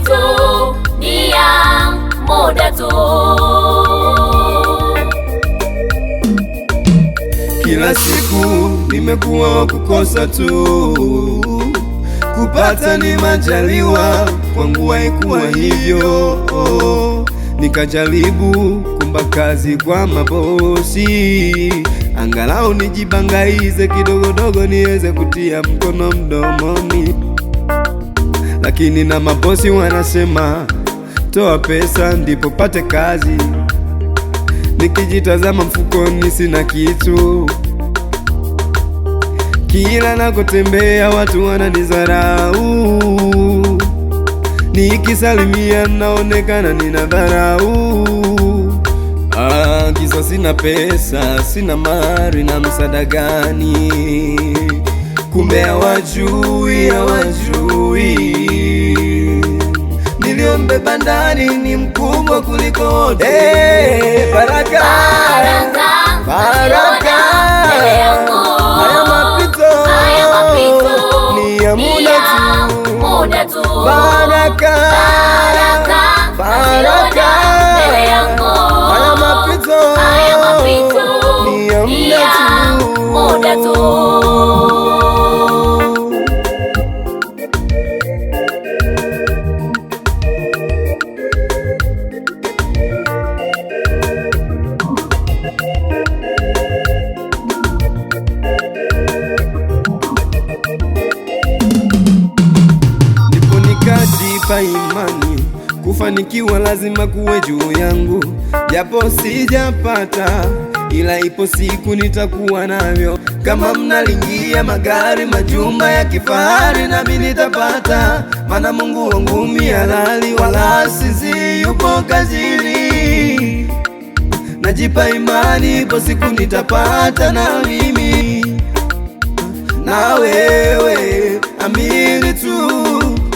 mapito, ni ya muda tu. Kila siku nimekuwa wa kukosa tu, kupata ni majaliwa, kwangu haikuwa hivyo. Nikajaribu kumba kazi kwa mabosi, angalau nijibangaize kidogodogo niweze kutia mkono mdomoni, lakini na mabosi wanasema toa pesa ndipo pate kazi. Nikijitazama mfukoni sina kitu, kila nakotembea watu wananizarau, nikisalimia naonekana nina dharau. Kisa sina pesa, sina mali na msaada gani? Kumbe hawajui. Niliombeba ndani ni mkubwa kuliko wote. Baraka, baraka, haya mapito ni ya muda tu. Baraka, baraka, haya mapito ni ya muda tu. Nikajipa imani kufanikiwa lazima kuwe juu yangu, japo sijapata, ila ipo siku nitakuwa navyo. Kama mnalingia magari, majumba ya kifahari, nami nitapata, maana Mungu wangu halali, wala sisi yupo kazini. Najipa imani ipo siku nitapata na mimi, na wewe amini tu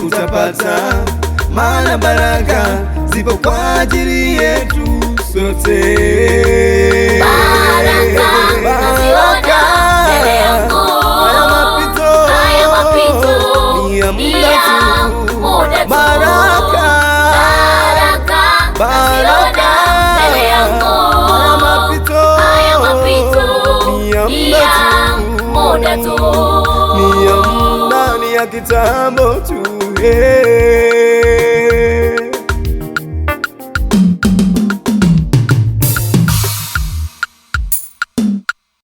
utapata, maana baraka zipo kwa ajili yetu sote. Baraka naziona mbele yangu, haya mapito ni ya muda tu. Baraka naziona mbele yangu, haya mapito ni ya muda tu. Ni ya muda, ni ya kitambo tu.